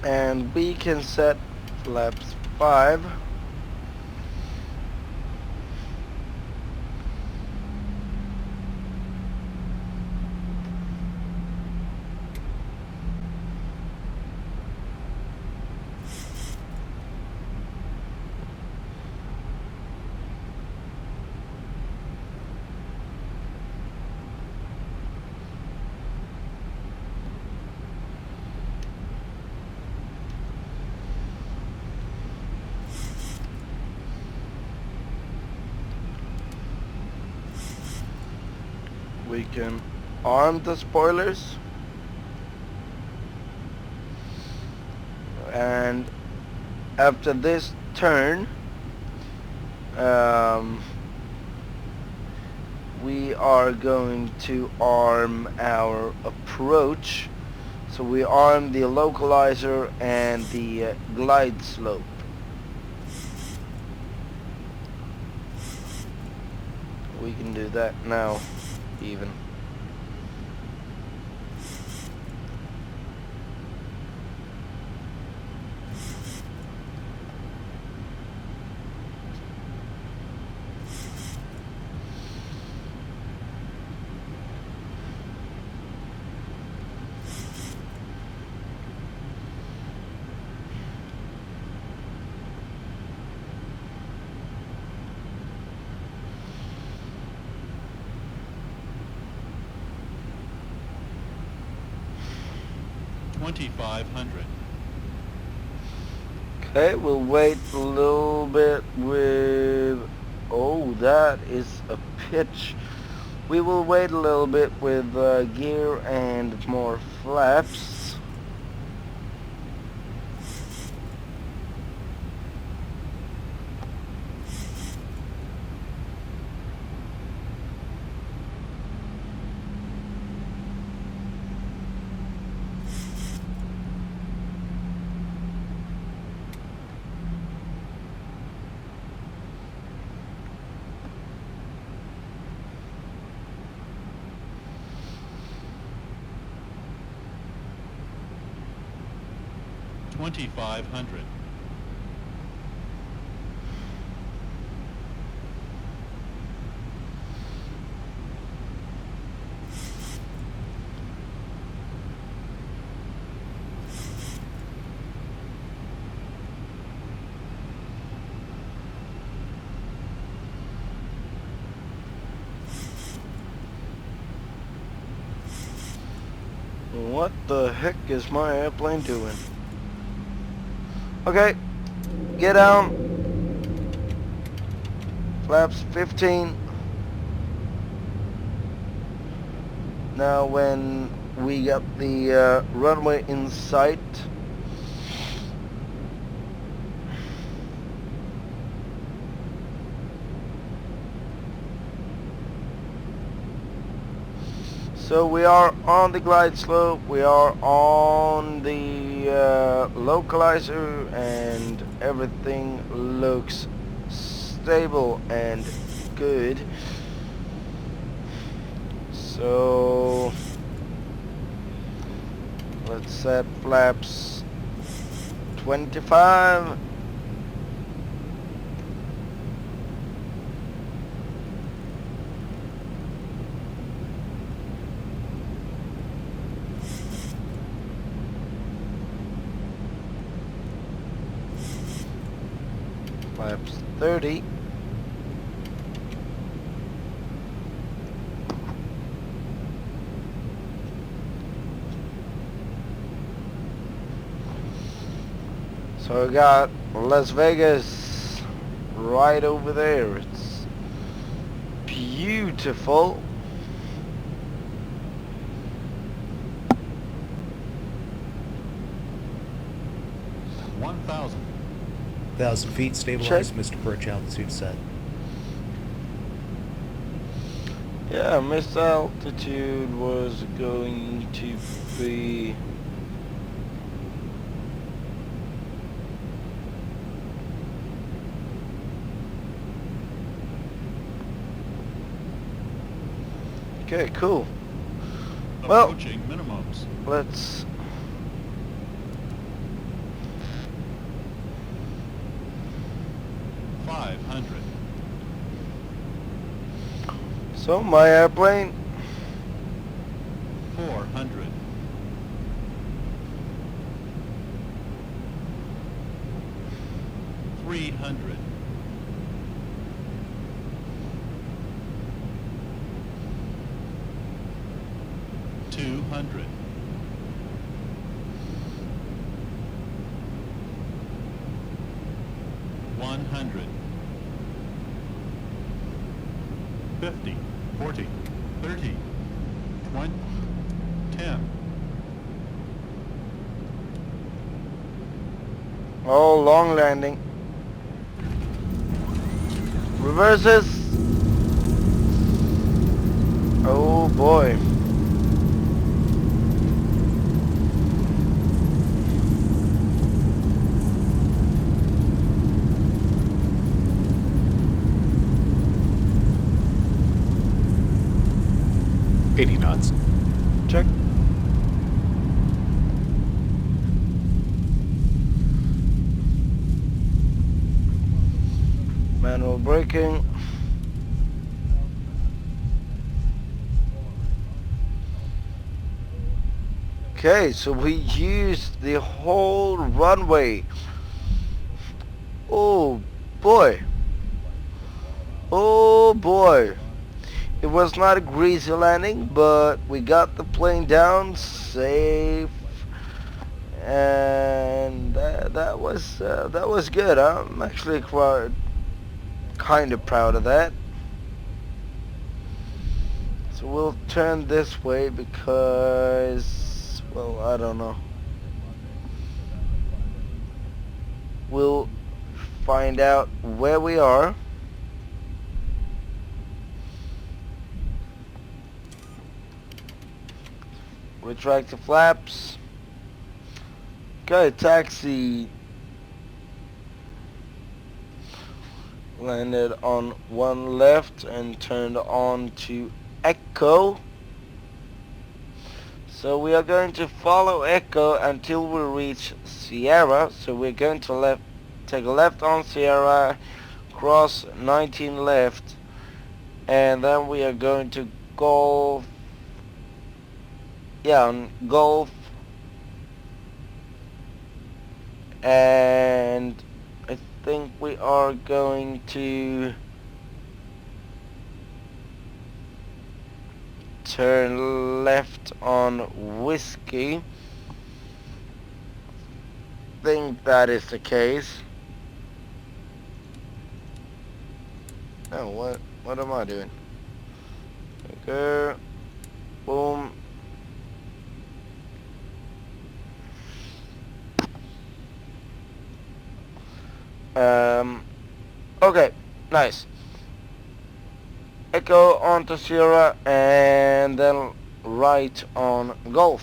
A: And we can set flaps 5. we can arm the spoilers. And after this turn, we are going to arm our approach. So we arm the localizer and the glide slope. We can do that now, even. Okay, we'll wait a little bit with... Oh, that is a pitch. We will wait a little bit with gear and more flaps. What the heck is my airplane doing? Okay, get down. Flaps 15. Now when we got the runway in sight, so we are on the glide slope, we are on the localizer, and everything looks stable and good. So let's set flaps 25. Flaps 30. So we got Las Vegas right over there. It's beautiful.
H: Thousand feet, stabilized, Mr. Perch, altitude set.
A: Yeah, missed altitude was going to be... Okay, cool. Well,
I: minimums.
A: Let's... So my airplane
I: 400. 300. 200. 100. 50, 40, 30,
A: Oh, long landing. Reverses. Oh boy.
H: $80 knots.
A: Check. Manual braking. Okay, so we used the whole runway. Oh boy. Oh boy. It was not a greasy landing, but we got the plane down safe, and that was good. I'm actually quite kind of proud of that. So we'll turn this way because, well, I don't know. We'll find out where we are. Retract the flaps. Okay, taxi. Landed on one left and turned on to Echo. So we are going to follow Echo until we reach Sierra. So we're going to take a left on Sierra, cross 19 left, and then we are going to Golf. Yeah, on Golf, and I think we are going to turn left on Whiskey. Think that is the case. Oh, what am I doing? Okay, boom. Okay, nice. Echo onto Sierra and then right on Golf.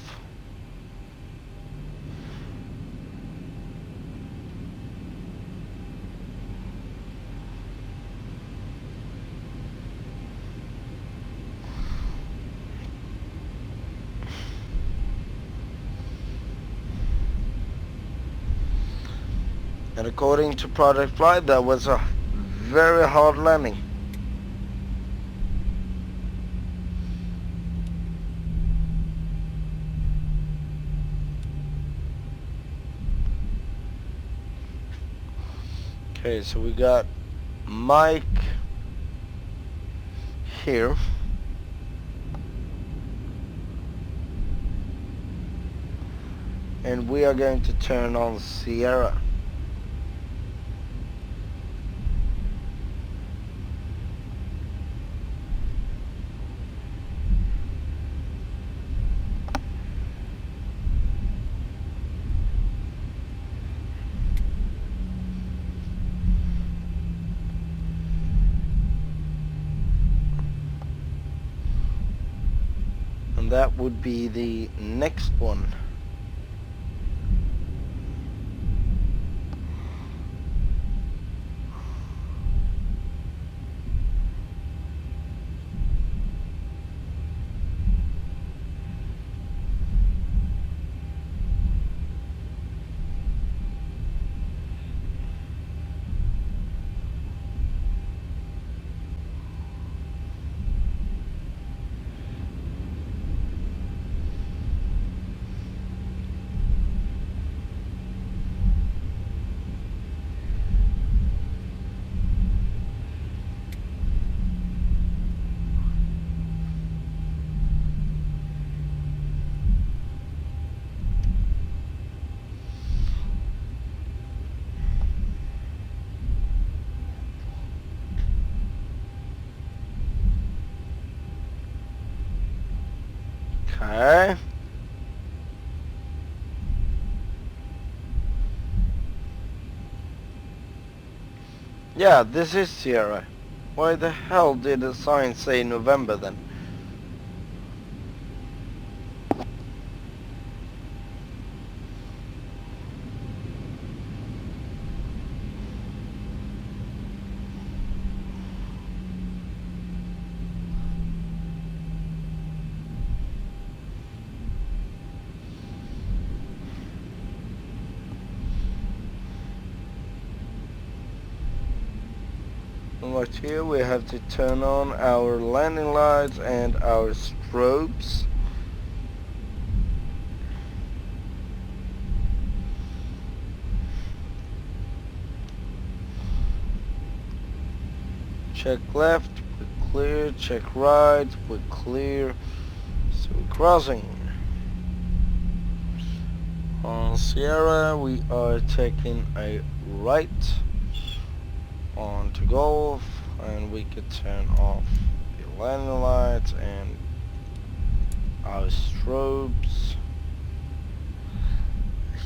A: And according to Project Flight, that was a very hard landing. Okay, so we got Mike here. And we are going to turn on Sierra. And that would be the next one. Okay. Yeah, this is Sierra. Why the hell did the sign say November then? Right here we have to turn on our landing lights and our strobes. Check left, we're clear. Check right, we're clear. So we're crossing. On Sierra we are taking a right on to Golf, and we could turn off the landing lights and our strobes.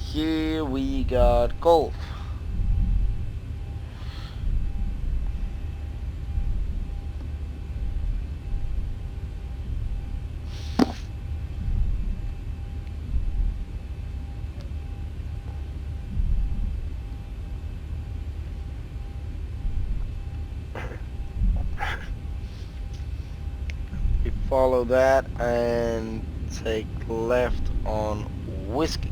A: Here we got Golf. We follow that and take left on Whiskey.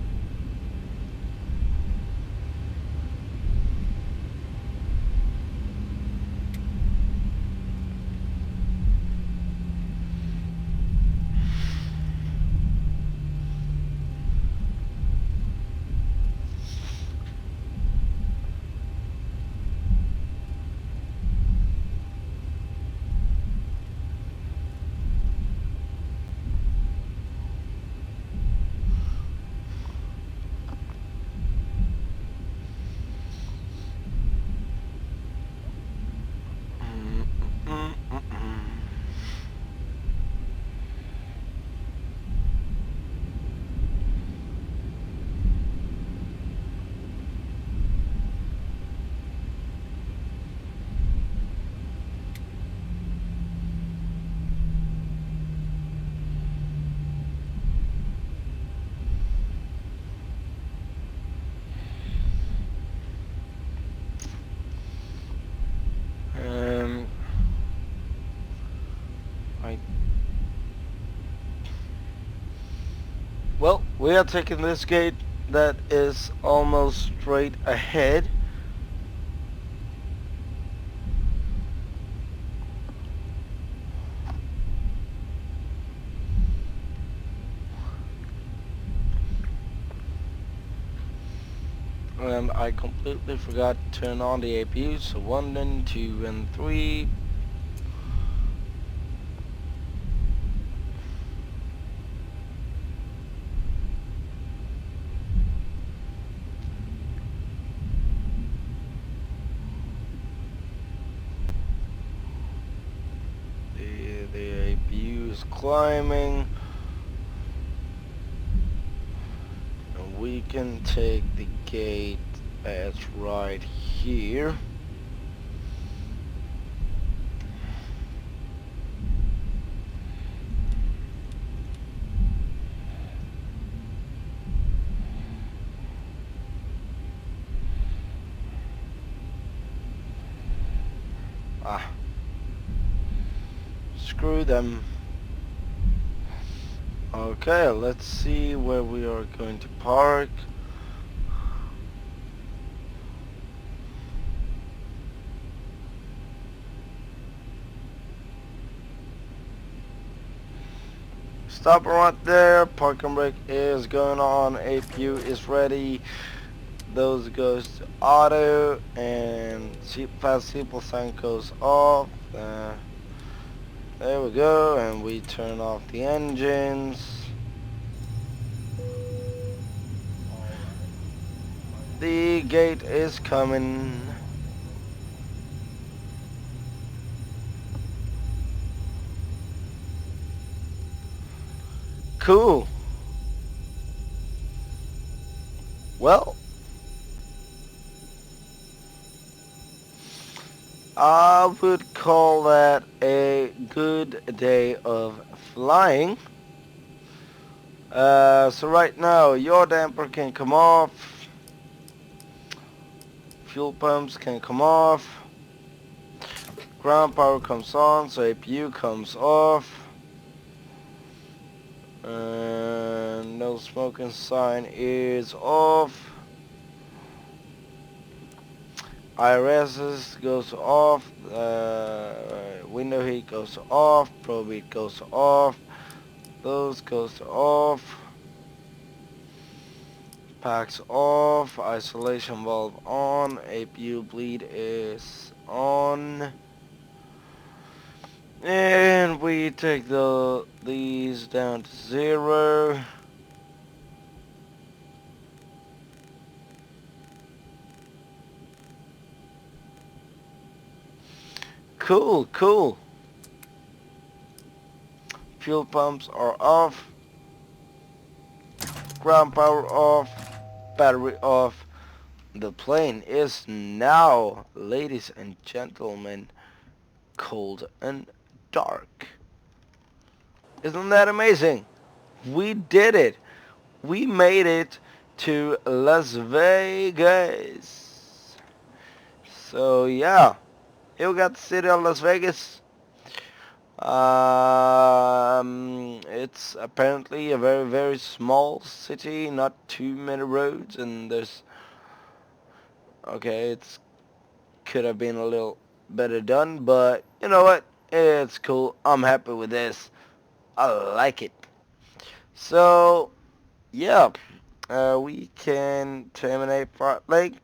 A: Well, we are taking this gate that is almost straight ahead. And I completely forgot to turn on the APU, so 1 and 2 and 3. The APU is climbing. And we can take the gate that's right here. Screw them. Okay, let's see where we are going to park. Stop right there. Parking brake is going on. APU is ready. Those goes to auto, and fast seatbelt sign goes off. There we go, and we turn off the engines. The gate is coming. Cool. Well, I would call that a good day of flying. So right now, your damper can come off, fuel pumps can come off, ground power comes on, so APU comes off, and no smoking sign is off, IRSs goes off, window heat goes off, probe heat goes off, those goes off, packs off, isolation valve on, APU bleed is on, and we take these down to 0. Cool, cool. Fuel pumps are off, ground power off, battery off. The plane is now, ladies and gentlemen, cold and dark. Isn't that amazing? We did it. We made it to Las Vegas. So yeah, you got the city of Las Vegas. It's apparently a very, very small city, not too many roads, and there's, okay, it's could have been a little better done, but you know what? It's cool. I'm happy with this. I like it. So, yeah, we can terminate Fart Lake.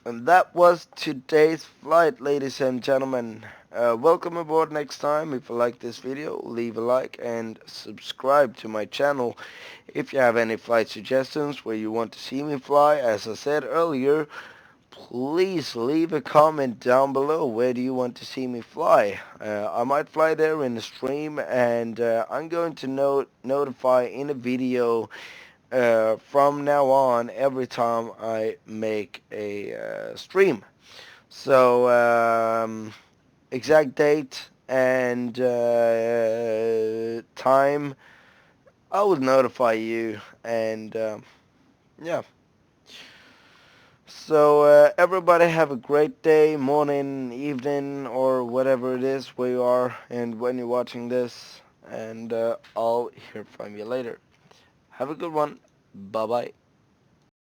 A: And that was today's flight, ladies and gentlemen. Welcome aboard next time. If you like this video, leave a like and subscribe to my channel. If you have any flight suggestions where you want to see me fly, as I said earlier, please leave a comment down below. Where do you want to see me fly? I might fly there in the stream, and I'm going to notify in a video from now on every time I make a stream. So exact date and time, I will notify you, and yeah. So everybody have a great day, morning, evening, or whatever it is where you are and when you're watching this, and I'll hear from you later. Have a good one. Bye bye.